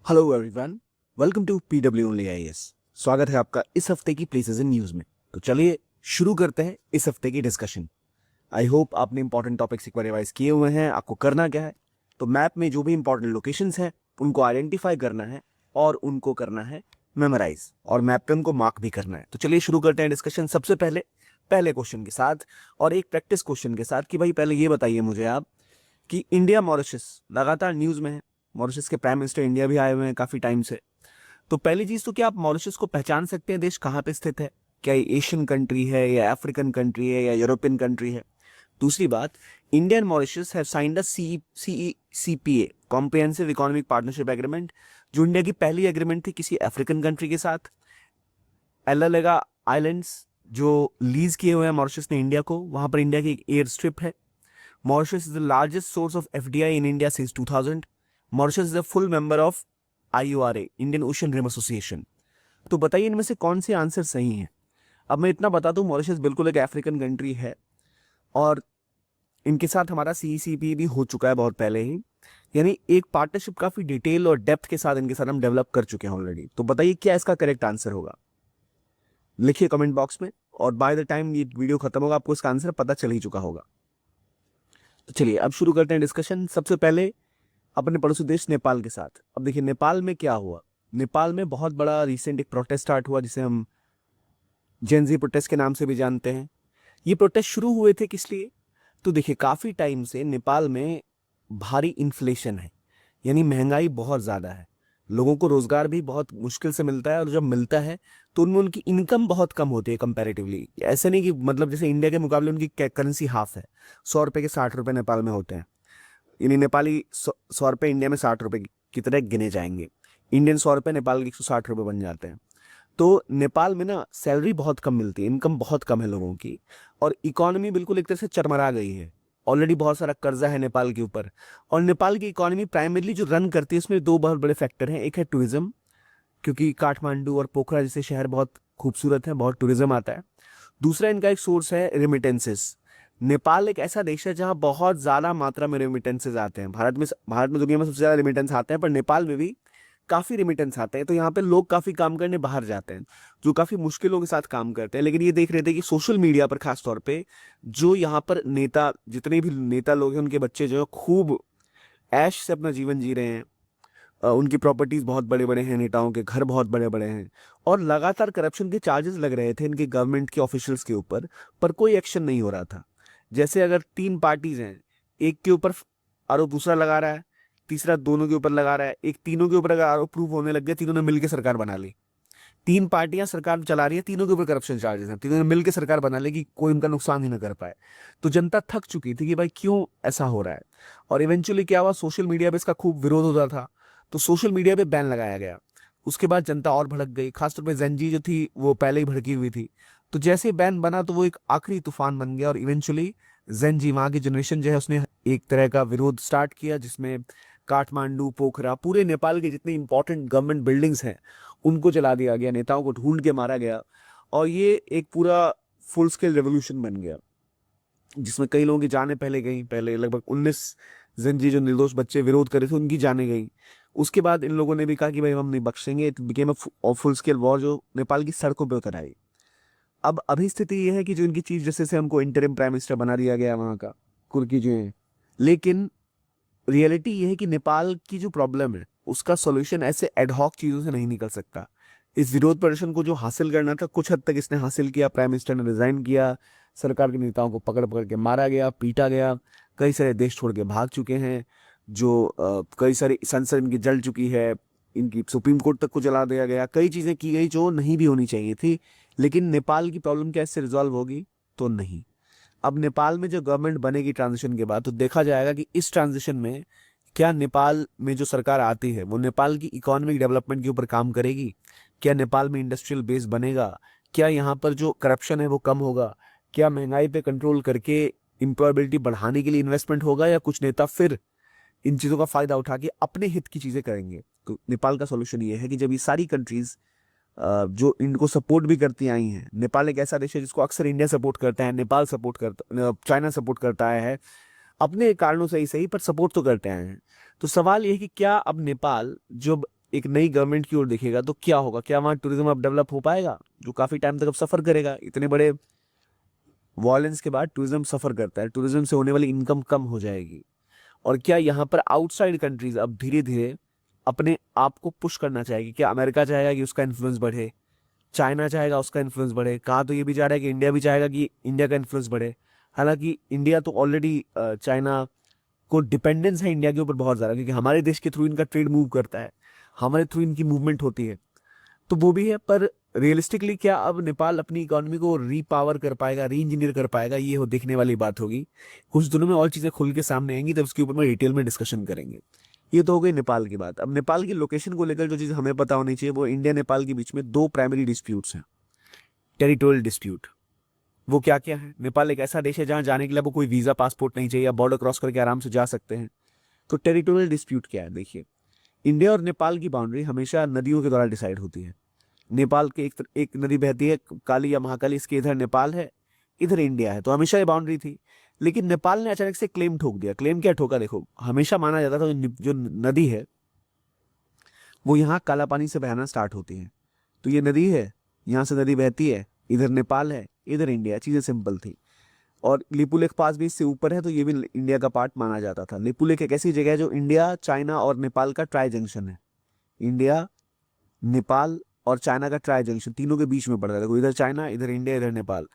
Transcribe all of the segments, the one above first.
Hello everyone, welcome to PW only IAS. स्वागत है आपका इस हफ्ते की प्लेसेस इन न्यूज में। तो चलिए शुरू करते हैं इस हफ्ते की डिस्कशन। आई होप आपने इंपॉर्टेंट टॉपिक्स एक बार रिवाइज किए हुए हैं। आपको करना क्या है, तो मैप में जो भी इंपॉर्टेंट लोकेशंस हैं उनको आइडेंटिफाई करना है और उनको करना है मेमोराइज, और मैप पे उनको मार्क भी करना है। तो चलिए शुरू करते हैं डिस्कशन। सबसे पहले पहले क्वेश्चन के साथ और एक प्रैक्टिस क्वेश्चन के साथ कि भाई पहले ये बताइए मुझे आप कि इंडिया मॉरिशस लगातार न्यूज में है। मॉरिशस के प्राइम मिनिस्टर इंडिया भी आए हुए हैं काफी टाइम से। तो पहली चीज तो क्या आप मॉरिशस को पहचान सकते हैं, देश कहाँ पे स्थित है? क्या ये एशियन कंट्री है या अफ्रीकन कंट्री है या यूरोपियन कंट्री है? दूसरी बात, India and Mauritius have signed a CECPA comprehensive economic partnership agreement, जो इंडिया की पहली एग्रीमेंट थी किसी अफ्रीकन कंट्री के साथ। एल्लालेगा आइलैंड्स जो लीज किए हुए हैं मॉरिशस ने इंडिया को, वहां पर इंडिया की एक एयर स्ट्रिप है। Mauritius is the largest source of FDI in India since 2000. Mauritius is a full member of IORA, Indian Ocean Rim Association. तो बताइए इनमें से कौन से आंसर सही हैं? अब मैं इतना बता दूं, मॉरिशस बिल्कुल एक अफ्रीकन कंट्री है और इनके साथ हमारा सीईसीपी भी हो चुका है बहुत पहले ही। यानी एक पार्टनरशिप काफी डिटेल और डेप्थ के साथ इनके साथ हम डेवलप कर चुके हैं ऑलरेडी। तो बताइए क्या इसका करेक्ट आंसर होगा? लिखिए कमेंट बॉक्स में, और बाय द टाइम ये वीडियो खत्म होगा आपको इसका आंसर पता चल ही चुका होगा। तो चलिए अब शुरू करते हैं डिस्कशन। सबसे पहले अपने पड़ोसी देश नेपाल के साथ। अब देखिए नेपाल में क्या हुआ। नेपाल में बहुत बड़ा रिसेंट एक प्रोटेस्ट स्टार्ट हुआ जिसे हम जेनजी प्रोटेस्ट के नाम से भी जानते हैं। ये प्रोटेस्ट शुरू हुए थे किस लिए? तो देखिए काफी टाइम से नेपाल में भारी इन्फ्लेशन है, यानी महंगाई बहुत ज्यादा है। लोगों को रोजगार भी बहुत मुश्किल से मिलता है, और जब मिलता है तो उनमें उनकी इनकम बहुत कम होती है कंपैरेटिवली। ऐसे नहीं कि मतलब जैसे इंडिया के मुकाबले उनकी करेंसी हाफ है। 100 रुपए के 60 रुपए नेपाल में होते हैं। यानी नेपाली 100 रुपए इंडिया में 60 रुपए की तरह गिने जाएंगे। इंडियन 100 रुपए नेपाल के 160 रुपए बन जाते हैं। तो नेपाल में ना सैलरी बहुत कम मिलती है, इनकम बहुत कम है लोगों की, और इकोनॉमी बिल्कुल एक तरह से चरमरा गई है। ऑलरेडी बहुत सारा कर्जा है नेपाल के ऊपर। और नेपाल की इकोनॉमी प्राइमरली जो रन करती है उसमें दो बहुत बड़े फैक्टर हैं। एक है टूरिज्म, क्योंकि काठमांडू और पोखरा जैसे शहर बहुत खूबसूरत है, बहुत टूरिज्म आता है। दूसरा इनका एक सोर्स है रेमिटेंसेस। नेपाल एक ऐसा देश है जहां बहुत ज्यादा मात्रा में रेमिटेंसेस आते हैं। भारत में दुनिया में सबसे ज्यादा रेमिटेंस आते हैं, पर नेपाल में भी काफी रेमिटेंस आते हैं। तो यहाँ पे लोग काफी काम करने बाहर जाते हैं, जो काफी मुश्किलों के साथ काम करते हैं। लेकिन ये देख रहे थे कि सोशल मीडिया पर खास तौर पे जो यहाँ पर नेता, जितने भी नेता लोग हैं, उनके बच्चे जो है खूब ऐश से अपना जीवन जी रहे हैं। उनकी प्रॉपर्टीज बहुत बड़े बड़े हैं, नेताओं के घर बहुत बड़े बड़े हैं, और लगातार करप्शन के चार्जेस लग रहे थे इनके गवर्नमेंट के ऑफिशियल्स के ऊपर, पर कोई एक्शन नहीं हो रहा था। जैसे अगर 3 पार्टीज हैं, एक के ऊपर आरोप दूसरा लगा रहा है, तीसरा दोनों के ऊपर लगा रहा है, एक तीनों के ऊपर अगर आरोप प्रूव होने लग गए, तीनों ने मिलकर सरकार बना ली। 3 पार्टियां सरकार चला रही है, तीनों के ऊपर करप्शन चार्जेस हैं, तीनों ने मिलकर सरकार बना ली कि कोई उनका नुकसान ही ना कर पाए। तो जनता थक चुकी थी कि भाई क्यों ऐसा हो रहा है। और इवेंचुअली क्या हुआ, सोशल मीडिया पे इसका खूब विरोध होता था, तो सोशल मीडिया पे बैन लगाया गया। उसके बाद जनता और भड़क गई, खासतौर पर जेनजी जो थी वो पहले ही भड़की हुई थी। तो जैसे बैन बना तो वो एक आखिरी तूफान बन गया, और इवेंचुअली जेनजी, वहां की जनरेशन जो है, उसने एक तरह का विरोध स्टार्ट किया, जिसमें काठमांडू, पोखरा, पूरे नेपाल के जितने इंपॉर्टेंट गवर्नमेंट बिल्डिंग्स हैं उनको जला दिया गया, नेताओं को ढूंढ के मारा गया। और ये एक पूरा फुल स्केल रेवोल्यूशन बन गया, जिसमें कई लोगों की जानें पहले गई। पहले लगभग 19 जिंजी जो निर्दोष बच्चे विरोध कर रहे थे उनकी जानें गई। उसके बाद इन लोगों ने भी कहा कि भाई हम नहीं बख्शेंगे। It became a full scale war जो नेपाल की सड़कों पर उतर आई। अब अभी स्थिति यह है कि जो इनकी चीफ जस्टिस है हमको इंटरिम प्राइम मिनिस्टर बना दिया गया वहां का, कुर्की जो है। लेकिन रियलिटी ये है कि नेपाल की जो प्रॉब्लम है उसका सॉल्यूशन ऐसे एडहॉक चीजों से नहीं निकल सकता। इस विरोध प्रदर्शन को जो हासिल करना था, कुछ हद तक इसने हासिल किया। प्राइम मिनिस्टर ने रिजाइन किया, सरकार के नेताओं को पकड़ पकड़ के मारा गया, पीटा गया, कई सारे देश छोड़ के भाग चुके हैं। जो कई सारी संसद इनकी जल चुकी है, इनकी सुप्रीम कोर्ट तक को जला दिया गया, कई चीजें की गई जो नहीं भी होनी चाहिए थी। लेकिन नेपाल की प्रॉब्लम क्या इससे रिजॉल्व होगी? तो नहीं। अब नेपाल में जो गवर्नमेंट बनेगी ट्रांजिशन के बाद, तो देखा जाएगा कि इस ट्रांजिशन में क्या नेपाल में जो सरकार आती है वो नेपाल की इकोनॉमिक डेवलपमेंट के ऊपर काम करेगी? क्या नेपाल में इंडस्ट्रियल बेस बनेगा? क्या यहाँ पर जो करप्शन है वो कम होगा? क्या महंगाई पे कंट्रोल करके इंप्लॉयबिलिटी बढ़ाने के लिए इन्वेस्टमेंट होगा, या कुछ नेता फिर इन चीजों का फायदा उठा के अपने हित की चीजें करेंगे? तो नेपाल का सॉल्यूशन ये है कि जब ये सारी कंट्रीज जो इनको सपोर्ट भी करती आई हैं, नेपाल एक ऐसा देश है जिसको अक्सर इंडिया सपोर्ट करता है, नेपाल सपोर्ट करता, चाइना सपोर्ट करता है, अपने कारणों से ही सही पर सपोर्ट तो करते आए हैं। तो सवाल ये है कि क्या अब नेपाल जो एक नई गवर्नमेंट की ओर देखेगा तो क्या होगा, क्या वहाँ टूरिज्म अब डेवलप हो पाएगा, जो काफी टाइम तक अब सफर करेगा। इतने बड़े वॉयलेंस के बाद टूरिज्म सफर करता है, टूरिज्म से होने वाली इनकम कम हो जाएगी। और क्या यहाँ पर आउटसाइड कंट्रीज अब धीरे धीरे अपने आप को पुश करना चाहेगी, क्या अमेरिका चाहेगा कि उसका इन्फ्लुएंस बढ़े, चाइना चाहेगा उसका इन्फ्लुएंस बढ़े, कहा तो ये भी चाह रहा है कि इंडिया भी चाहेगा कि इंडिया का इन्फ्लुएंस बढ़े। हालांकि इंडिया तो ऑलरेडी चाइना को डिपेंडेंस है इंडिया के ऊपर बहुत ज़्यादा, क्योंकि हमारे देश के थ्रू इनका ट्रेड मूव करता है, हमारे थ्रू इनकी मूवमेंट होती है, तो वो भी है। पर रियलिस्टिकली क्या अब नेपाल अपनी इकोनॉमी को रीपावर कर पाएगा, री इंजीनियर कर पाएगा, ये हो देखने वाली बात होगी। कुछ दिनों में और चीज़ें खुल के सामने आएंगी, तब उसके ऊपर में डिटेल में डिस्कशन करेंगे। ये तो हो गई नेपाल की बात। अब नेपाल की लोकेशन को लेकर जो चीज़ हमें पता होनी चाहिए, वो इंडिया नेपाल के बीच में दो प्राइमरी डिस्प्यूट्स हैं। टेरिटोरियल डिस्प्यूट, वो क्या क्या है? नेपाल एक ऐसा देश है जहां जाने के लिए आपको कोई वीजा पासपोर्ट नहीं चाहिए, आप बॉर्डर क्रॉस करके आराम से जा सकते हैं। तो टेरिटोरियल डिस्प्यूट क्या है? देखिए, इंडिया और नेपाल की बाउंड्री हमेशा नदियों के द्वारा डिसाइड होती है। नेपाल के एक नदी बहती है काली या महाकाली, इसके इधर नेपाल है, इधर इंडिया है, तो हमेशा ये बाउंड्री थी। लेकिन नेपाल ने अचानक से क्लेम ठोक दिया। क्लेम क्या ठोका? देखो, हमेशा माना जाता था जो नदी है वो यहाँ काला पानी से बहना स्टार्ट होती है, तो ये नदी है, यहाँ से नदी बहती है, इधर नेपाल है, इधर इंडिया, चीजें सिंपल थी। और लिपुलेख पास भी इससे ऊपर है, तो ये भी इंडिया का पार्ट माना जाता था। लिपुलेख एक ऐसी जगह है जो इंडिया, चाइना और नेपाल का ट्राई जंक्शन है। इंडिया, नेपाल और चाइना का ट्राई जंक्शन, तीनों के बीच में पड़ता है। देखो, इधर चाइना, इधर इंडिया, इधर नेपाल।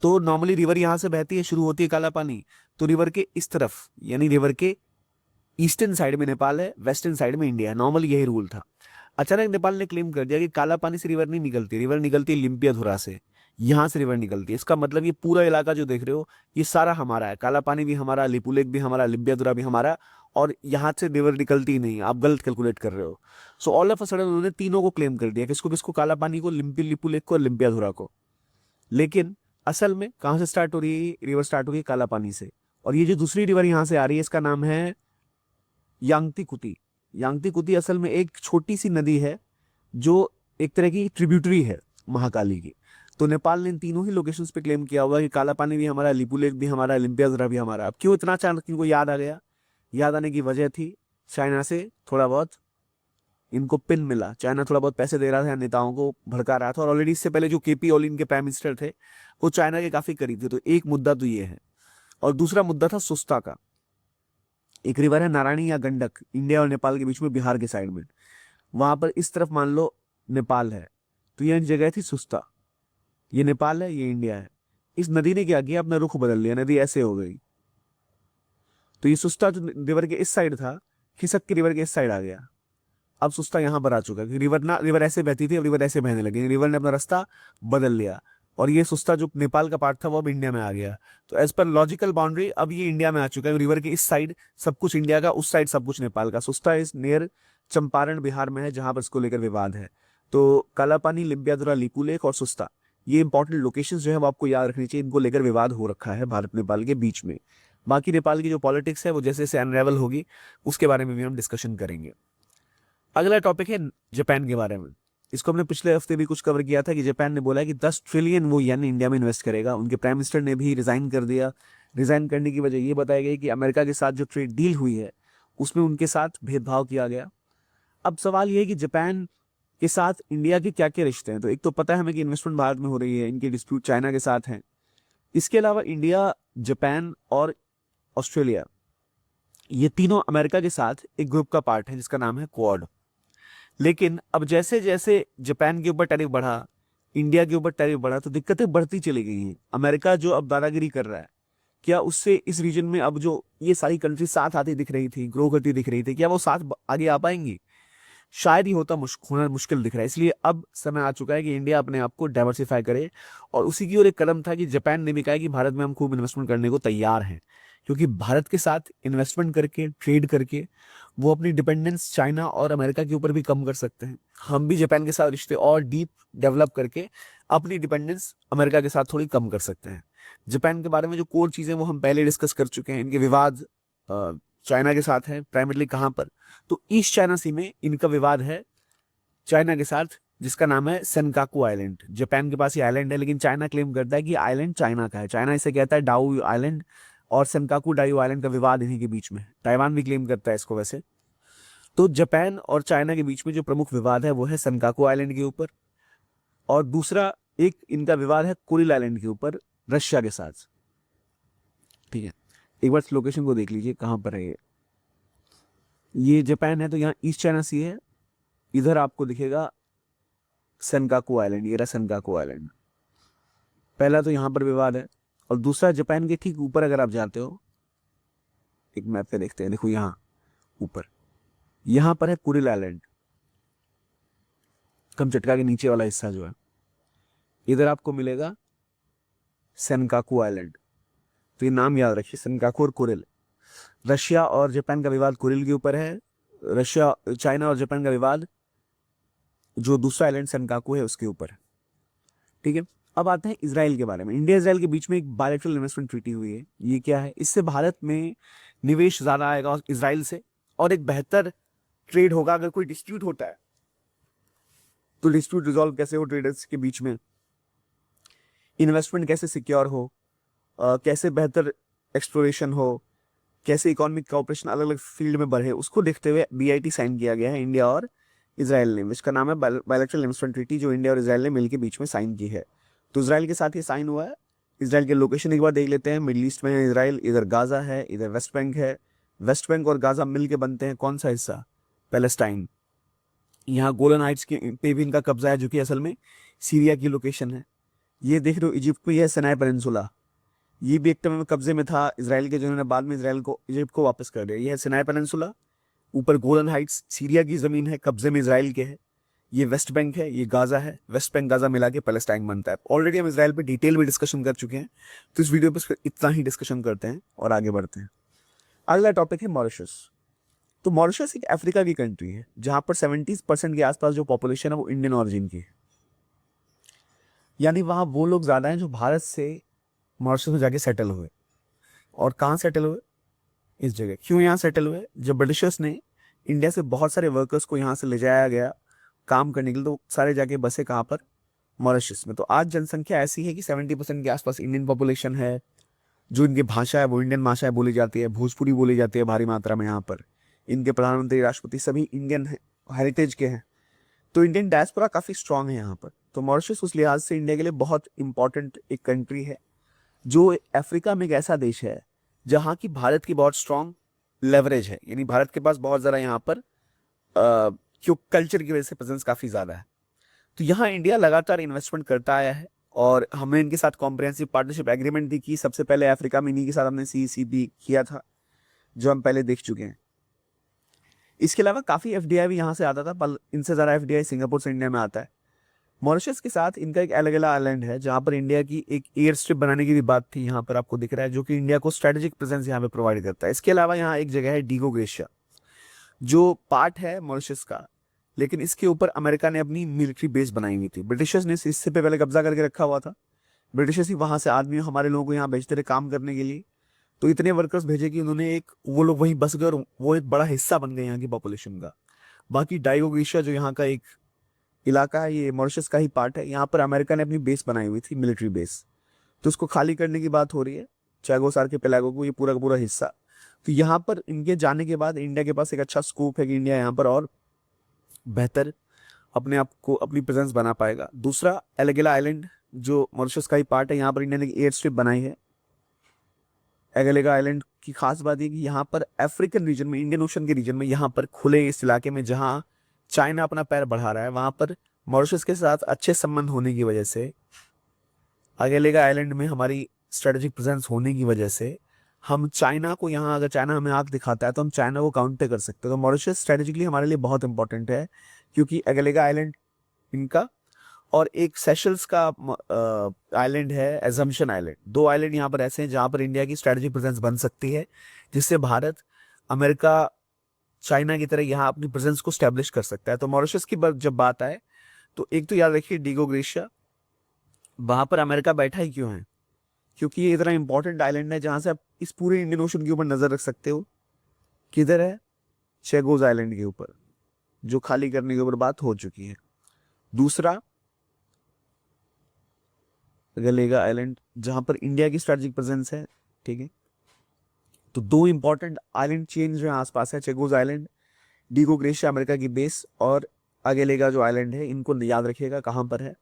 तो नॉर्मली रिवर यहाँ से बहती है, शुरू होती है काला पानी, तो रिवर के इस तरफ यानी रिवर के ईस्टर्न साइड में नेपाल है, वेस्टर्न साइड में इंडिया है। नॉर्मल यही रूल था। अचानक नेपाल ने क्लेम कर दिया कि काला पानी से रिवर नहीं निकलती, रिवर निकलती है लिम्पियाधुरा से, यहाँ से रिवर निकलती है। इसका मतलब ये पूरा इलाका जो देख रहे हो ये सारा हमारा है, काला पानी भी हमारा, लिपुलेख भी हमारा, लिम्पियाधुरा भी हमारा, और यहाँ से रिवर निकलती ही नहीं, आप गलत कैलकुलेट कर रहे हो। So all of a sudden उन्होंने तीनों को क्लेम कर दिया, किसको किसको? काला पानी को, लिपुलेख को और लिम्पियाधुरा को। लेकिन असल में कहाँ से स्टार्ट हो रही है रिवर? स्टार्ट हो रही है काला पानी से। और ये जो दूसरी रिवर यहाँ से आ रही है इसका नाम है यांगती कुती। यांगती कुती असल में एक छोटी सी नदी है जो एक तरह की ट्रिब्यूटरी है महाकाली की। तो नेपाल ने इन तीनों ही लोकेशंस पे क्लेम किया हुआ कि काला पानी भी हमारा, लिपुलेख भी हमारा, लिम्पियाधुरा भी हमारा। अब क्यों इतना अचानक इनको याद आ गया? याद आने की वजह थी चाइना से थोड़ा बहुत इनको पिन मिला। चाइना थोड़ा बहुत पैसे दे रहा था, नेताओं को भड़का रहा था, और ऑलरेडी इससे पहले जो केपी ओली इनके प्राइम मिनिस्टर थे वो चाइना के काफी करीब थे। तो एक मुद्दा तो ये है, और दूसरा मुद्दा था सुस्ता का। एक रिवर है नारायणी या गंडक, इंडिया और नेपाल के बीच में, बिहार के साइड में, वहां पर इस तरफ मान लो नेपाल है, तो यह जगह थी सुस्ता। ये नेपाल है, ये इंडिया है। इस नदी ने क्या किया? अपना रुख बदल लिया, नदी ऐसे हो गई। तो ये सुस्ता जो रिवर के इस साइड था, खिसक के रिवर के इस साइड आ गया। अब सुस्ता यहाँ पर आ चुका है। रिवर ऐसे बहती थी, अब रिवर ऐसे बहने लगी, रिवर ने अपना रास्ता बदल लिया, और ये सुस्ता जो नेपाल का पार्ट था वो अब इंडिया में आ गया। तो एज पर लॉजिकल बाउंड्री अब ये इंडिया में आ चुका है। रिवर के इस साइड सब कुछ इंडिया का, उस साइड सब कुछ नेपाल का। सुस्ता इस नियर चंपारण बिहार में है, जहां पर इसको लेकर विवाद है। तो कालापानी, लिम्पियाधुरा, लिपुलेख और सुस्ता, ये इंपॉर्टेंट लोकेशंस जो है वो आपको याद रखनी चाहिए। इनको लेकर विवाद हो रखा है भारत नेपाल के बीच में। बाकी नेपाल की जो पॉलिटिक्स है वो जैसे जैसे अनरेवल होगी उसके बारे में भी हम डिस्कशन करेंगे। अगला टॉपिक है जापान के बारे में। इसको हमने पिछले हफ्ते भी कुछ कवर किया था कि जापान ने बोला है कि 10 ट्रिलियन वो येन इंडिया में इन्वेस्ट करेगा। उनके प्राइम मिनिस्टर ने भी रिजाइन कर दिया। रिजाइन करने की वजह ये बताई गई कि अमेरिका के साथ जो ट्रेड डील हुई है उसमें उनके साथ भेदभाव किया गया। अब सवाल ये है कि जापान के साथ इंडिया के क्या क्या रिश्ते हैं। तो एक तो पता है हमें कि इन्वेस्टमेंट भारत में हो रही है, इनके डिस्प्यूट चाइना के साथ हैं। इसके अलावा इंडिया, जापान और ऑस्ट्रेलिया, ये तीनों अमेरिका के साथ एक ग्रुप का पार्ट है जिसका नाम है क्वाड। लेकिन अब जैसे जैसे जापान के ऊपर टैरिफ बढ़ा, इंडिया के ऊपर टैरिफ बढ़ा, तो दिक्कतें बढ़ती चली गई हैं। अमेरिका जो अब दादागिरी कर रहा है, क्या उससे इस रीजन में अब जो ये सारी कंट्री साथ आती दिख रही थी, ग्रो करती दिख रही थी, क्या वो साथ आगे आ पाएंगी? शायद ही होना मुश्किल दिख रहा है। इसलिए अब समय आ चुका है कि इंडिया अपने आप को डाइवर्सिफाई करे, और उसी की ओर एक कदम था कि जापान ने भी कहा कि भारत में हम खूब इन्वेस्टमेंट करने को तैयार हैं, क्योंकि भारत के साथ इन्वेस्टमेंट करके, ट्रेड करके वो अपनी डिपेंडेंस चाइना और अमेरिका के ऊपर भी कम कर सकते हैं। हम भी जापान के साथ रिश्ते और डीप डेवलप करके अपनी डिपेंडेंस अमेरिका के साथ थोड़ी कम कर सकते हैं। जापान के बारे में जो कोर चीज़ें वो हम पहले डिस्कस कर चुके हैं। इनके विवाद चाइना के साथ है, प्राइमरली कहाँ पर? तो ईस्ट चाइना सी में इनका विवाद है चाइना के साथ, जिसका नाम है सेनकाकू आइलैंड। जापान के पास ये आइलैंड है, लेकिन चाइना क्लेम करता है कि आइलैंड चाइना का है। चाइना इसे कहता है डाउ आइलैंड, और सेनकाकू डाइव आइलैंड का विवाद इन्हीं के बीच में। ताइवान भी क्लेम करता है इसको वैसे। तो जापान और चाइना के बीच में जो प्रमुख विवाद है वो है सेनकाकू आइलैंड के ऊपर, और दूसरा एक इनका विवाद है कुरिल आइलैंड के ऊपर रशिया के साथ। ठीक है, एक बार लोकेशन को देख लीजिए कहाँ पर है ये जापान है, तो यहाँ ईस्ट चाइना सी है, इधर आपको दिखेगा सेनकाकू आइलैंड, ये रहा सेनकाकू आइलैंड। पहला तो यहाँ पर विवाद है, और दूसरा जापान के ठीक ऊपर अगर आप जाते हो, एक मैप पे देखते हैं, देखो यहाँ ऊपर, यहाँ पर है कुरिल आइलैंड, कमचटका के नीचे वाला हिस्सा जो है, इधर आपको मिलेगा सेनकाकू आइलैंड। तो ये नाम याद रखिए, सेनकाकू और कुरिल। रशिया और जापान का विवाद कुरिल के ऊपर है, रशिया चाइना और जापान का विवाद जो दूसरा आइलैंड सेनकाकू है उसके ऊपर है। ठीक है, अब आते हैं इसराइल के बारे में। इंडिया इसराइल के बीच में एक बायलैटरल इन्वेस्टमेंट ट्रीटी हुई है। ये क्या है? इससे भारत में निवेश ज्यादा आएगा इसराइल से, और एक बेहतर ट्रेड होगा। अगर कोई डिस्प्यूट होता है तो डिस्प्यूट रिजॉल्व कैसे हो ट्रेडर्स के बीच में, इन्वेस्टमेंट कैसे सिक्योर हो, कैसे बेहतर एक्सप्लोरेशन हो, कैसे इकोनॉमिक कोऑपरेशन अलग अलग फील्ड में बढ़े, उसको देखते हुए BIT साइन किया गया है इंडिया और इसराइल ने, जिसका नाम है बायलैटरल इन्वेस्टमेंट ट्रीटी, जो इंडिया और इसराइल ने मिलकर बीच में साइन की है। तो इसराइल के साथ ये साइन हुआ है। इसराइल के लोकेशन एक बार देख लेते हैं। मिडिल ईस्ट में है इसराइल, इधर गाजा है, इधर वेस्ट बैंक है। वेस्ट बैंक और गाजा मिलके बनते हैं कौन सा हिस्सा? पैलेस्टाइन। यहाँ गोलन हाइट्स के पे भी इनका कब्जा है, जो कि असल में सीरिया की लोकेशन है। ये देख रहे हो इजिप्ट में, यह सिनाई पेनिनसुला, ये भी एक टाइम में कब्जे में था इसराइल के, जिन्होंने बाद में इसराइल को इजिप्ट को वापस कर दिया। यह है सिनाई पेनिनसुला, ऊपर गोलन हाइट्स सीरिया की जमीन है, कब्जे में इसराइल के है। ये वेस्ट बैंक है, ये गाजा है, वेस्ट बैंक गाजा मिला के पैलेस्टाइन बनता है। ऑलरेडी हम इसराइल पे डिटेल में डिस्कशन कर चुके हैं, तो इस वीडियो पे इतना ही डिस्कशन करते हैं और आगे बढ़ते हैं। अगला टॉपिक है मॉरिशस। तो मॉरिशस एक अफ्रीका की कंट्री है, जहां पर 70% के आसपास जो पॉपुलेशन है वो इंडियन ऑरिजिन की है। यानी वहां वो लोग ज्यादा हैं जो भारत से मॉरिशस में जाके सेटल हुए। और कहाँ सेटल हुए? इस जगह। क्यों यहाँ सेटल हुए? जब ब्रिटिशर्स ने इंडिया से बहुत सारे वर्कर्स को यहाँ से ले जाया गया काम करने के लिए, तो सारे जाके बसे कहाँ पर? मॉरिशस में। तो आज जनसंख्या ऐसी है कि 70% के आसपास इंडियन पॉपुलेशन है। जो इनकी भाषा है वो इंडियन भाषाएं बोली जाती है, भोजपुरी बोली जाती है भारी मात्रा में यहाँ पर। इनके प्रधानमंत्री, राष्ट्रपति सभी इंडियन हेरिटेज के हैं। तो इंडियन डायस्पोरा काफी स्ट्रांग है यहाँ पर। तो मॉरिशस उस लिहाज से इंडिया के लिए बहुत इंपॉर्टेंट एक कंट्री है, जो अफ्रीका में एक ऐसा देश है जहाँ की भारत की बहुत स्ट्रांग लेवरेज है। यानी भारत के पास बहुत ज़्यादा यहाँ पर क्यों कल्चर की वजह से प्रेजेंस काफ़ी ज़्यादा है। तो यहाँ इंडिया लगातार इन्वेस्टमेंट करता आया है, और हमने इनके साथ कॉम्प्रिहेंसिव पार्टनरशिप एग्रीमेंट भी की। सबसे पहले अफ्रीका में इन्हीं के साथ हमने CECP किया था, जो हम पहले देख चुके हैं। इसके अलावा काफ़ी FDI भी यहाँ से आता था, पर इनसे ज़्यादा FDI सिंगापुर से इंडिया में आता है। मॉरिशस के साथ इनका एक अलग अलग आइलैंड है, जहाँ पर इंडिया की एक एयर स्ट्रिप बनाने की भी बात थी, यहाँ पर आपको दिख रहा है, जो कि इंडिया को स्ट्रेटेजिक प्रेजेंस यहाँ पे प्रोवाइड करता है। इसके अलावा यहाँ एक जगह है डिगो ग्रेशिया, जो पार्ट है मॉरिशस का, लेकिन इसके ऊपर अमेरिका ने अपनी मिलिट्री बेस बनाई हुई थी। ब्रिटिशर्स ने इससे पहले कब्जा करके रखा हुआ था। ब्रिटिशर्स ही वहाँ से आदमी हमारे लोगों को यहाँ भेजते रहे काम करने के लिए। तो इतने वर्कर्स भेजे कि उन्होंने वो लोग वहीं बस गए, और वो एक बड़ा हिस्सा बन गए यहाँ की पॉपुलेशन का। बाकी डाइगो ग्रेशिया जो यहाँ का एक इलाका है, ये मॉरिशस का ही पार्ट है। यहाँ पर अमेरिका ने अपनी बेस बनाई हुई थी, मिलिट्री बेस। तो उसको खाली करने की बात हो रही है, चैगोसार के पेलागो को, ये पूरा का पूरा हिस्सा। तो यहाँ पर इनके जाने के बाद इंडिया के पास एक अच्छा स्कोप है कि इंडिया यहाँ पर और बेहतर अपने आप को, अपनी प्रेजेंस बना पाएगा। दूसरा, एलेगेला आइलैंड जो मॉरिशस का ही पार्ट है, यहाँ पर इंडिया ने एयर स्ट्रिप बनाई है। एलेगेला आइलैंड की खास बात ये कि यहाँ पर अफ्रीकन रीजन में, इंडियन ओशन के रीजन में, यहाँ पर खुले इस इलाके में जहाँ चाइना अपना पैर बढ़ा रहा है, वहां पर मॉरिशस के साथ अच्छे संबंध होने की वजह से, एलेगेला आइलैंड में हमारी स्ट्रेटेजिक प्रेजेंस होने की वजह से, हम चाइना को यहाँ, अगर चाइना हमें आग दिखाता है तो हम चाइना को काउंटर कर सकते हैं। तो मॉरिशस स्ट्रेटेजिकली हमारे लिए बहुत इंपॉर्टेंट है, क्योंकि एलेगेला आइलैंड इनका, और एक सेशल्स का आइलैंड है एजम्पशन आइलैंड। दो आइलैंड यहाँ पर ऐसे हैं जहाँ पर इंडिया की स्ट्रेटेजिक प्रेजेंस बन सकती है, जिससे भारत, अमेरिका, चाइना की तरह यहाँ अपनी प्रेजेंस को स्टैब्लिश कर सकता है। तो मॉरिशस की जब बात आए तो एक तो याद रखिए डिगो ग्रेशिया, वहां पर अमेरिका बैठा ही क्यों है? क्योंकि ये इतना इंपॉर्टेंट आइलैंड है जहां से आप इस पूरे इंडियन ओशन के ऊपर नजर रख सकते हो। किधर है? चेगोज आइलैंड के ऊपर, जो खाली करने के ऊपर बात हो चुकी है। दूसरा, गलेगा आइलैंड, जहां पर इंडिया की स्ट्रेटेजिक प्रेजेंस है। ठीक है, तो दो इंपॉर्टेंट आइलैंड चेन जो आसपास है, चेगोज आइलैंड डीगो ग्रेशिया अमेरिका की बेस और आगे लेगा जो आइलैंड है, इनको याद रखिएगा कहाँ पर है,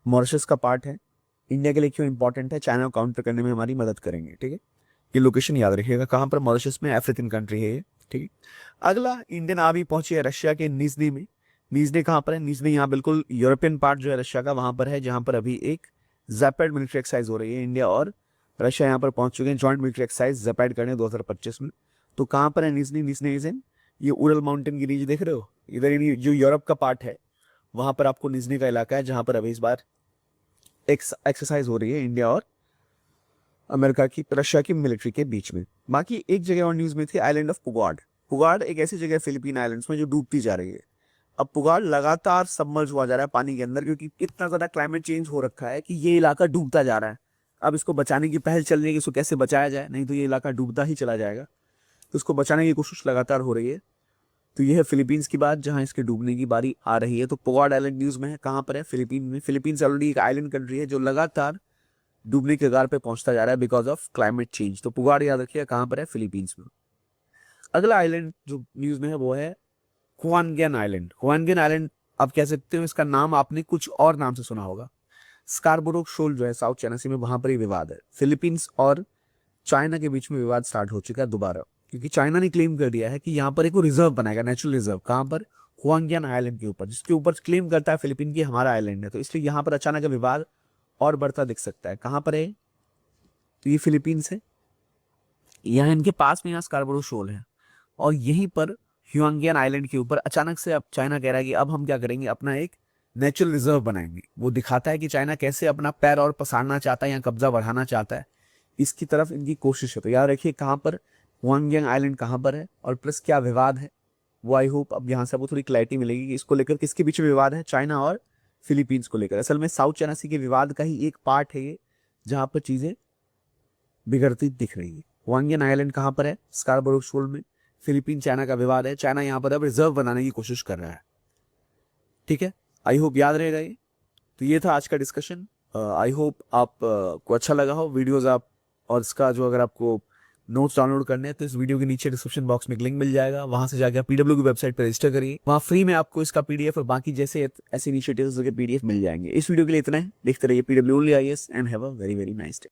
मॉरिशस का पार्ट है। इंडिया के लिए क्यों इंपॉर्टेंट है, चाइना को काउंटर करने में हमारी मदद करेंगे, ठीक है। ये लोकेशन याद रखिएगा कहाँ पर, मॉरिशस में, अफ्रीकन कंट्री है ये, ठीक है। अगला इंडियन आर्मी पहुंची है रशिया के निजनी में। निजनी कहाँ पर है, निजनी यहाँ बिल्कुल यूरोपियन पार्ट जो है रशिया का वहां पर है, जहां पर अभी एक जैपेड मिलिट्री एक्सरसाइज हो रही है। इंडिया और रशिया यहाँ पर पहुंच चुके हैं जॉइंट मिलिट्री एक्सरसाइज जैपेड करने 2025 में। तो कहाँ पर है निजनी, निजनी इज इन ये उरल माउंटेन की रीज देख रहे हो इधर, जो यूरोप का पार्ट है वहां पर आपको निजनी का इलाका है, जहां पर अभी इस बार एक्सरसाइज हो रही है इंडिया और अमेरिका की, रशिया की मिलिट्री के बीच में। बाकी एक जगह और न्यूज में थी, आइलैंड ऑफ पुगाड। पुगाड एक ऐसी जगह है फिलीपीन आइलैंड्स में जो डूबती जा रही है। अब पुगाड लगातार सबमर्ज हुआ जा रहा है पानी के अंदर, क्योंकि इतना ज्यादा क्लाइमेट चेंज हो रखा है कि ये इलाका डूबता जा रहा है। अब इसको बचाने की पहल चल रही है कि इसको कैसे बचाया जाए, नहीं तो ये इलाका डूबता ही चला जाएगा। तो इसको बचाने की कोशिश लगातार हो रही है। तो ये है फिलीपींस की बात, जहां इसके डूबने की बारी आ रही है। तो पुगाड आइलैंड न्यूज में है, कहां पर है, फिलीपीन में। फिलीपींस ऑलरेडी एक आइलैंड कंट्री है जो लगातार डूबने के कगार पे पहुंचता जा रहा है बिकॉज ऑफ क्लाइमेट चेंज। तो पुगाड याद रखिए कहां पर है, फिलीपींस में। अगला आइलैंड जो न्यूज में है वो है हुआनग्यान आइलैंड। हुआनग्यान आइलैंड आप कह सकते हो, इसका नाम आपने कुछ और नाम से सुना होगा। स्कारबोरो शोल जो है साउथ चाइना सी में, वहां पर ही विवाद है। फिलीपींस और चाइना के बीच में विवाद स्टार्ट हो चुका है दोबारा, क्योंकि चाइना ने क्लेम कर दिया है कि यहाँ पर एक रिजर्व बनाएगा, नेचुरल रिजर्व। कहाँ पर, हुआंग्यान आइलैंड के ऊपर, जिसके ऊपर क्लेम करता है फिलीपीन की हमारा आइलैंड है। तो इसलिए यहाँ पर अचानक विवाद और बढ़ता दिख सकता है। कहाँ पर है, तो ये फिलीपींस है, यहाँ इनके पास में यहाँ स्कारबोरो शोल है, और यहीं पर ह्यूआंग्यान आइलैंड के ऊपर अचानक से अब चाइना कह रहा है कि अब हम क्या करेंगे, अपना एक नेचुरल रिजर्व बनाएंगे। वो दिखाता है कि चाइना कैसे अपना पैर और पसारना चाहता है या कब्जा बढ़ाना चाहता है, इसकी तरफ इनकी कोशिश है। तो याद रखिए कहाँ पर हुआंग्यान आइलैंड कहाँ पर है, और प्लस क्या विवाद है वो। आई होप अब यहाँ से आपको थोड़ी क्लैरिटी मिलेगी कि इसको लेकर किसके बीच में विवाद है, चाइना और फिलीपींस को लेकर। असल में साउथ चाइना सी के विवाद का ही एक पार्ट है ये, जहाँ पर चीजें बिगड़ती दिख रही है। हुआंग्यान आइलैंड कहाँ पर है, स्कारबोरो शोल में। फिलीपीन चाइना का विवाद है, चाइना यहाँ पर अब रिजर्व बनाने की कोशिश कर रहा है, ठीक है। आई होप याद रहेगा ये। तो ये था आज का डिस्कशन। आई होप आप को अच्छा लगा हो वीडियोस आप, और इसका जो अगर आपको नोट्स डाउनलोड करने हैं तो इस वीडियो के नीचे डिस्क्रिप्शन बॉक्स में एक लिंक मिल जाएगा, वहां से जाकर पीडब्ल्यू की वेबसाइट पर रजिस्टर करिए। वहां फ्री में आपको इसका पीडीएफ और बाकी जैसे ऐसे इनिशिएटिव्स के पीडीएफ मिल जाएंगे। इस वीडियो के लिए इतना है, देखते रहिए PW only IAS and have a very very nice day.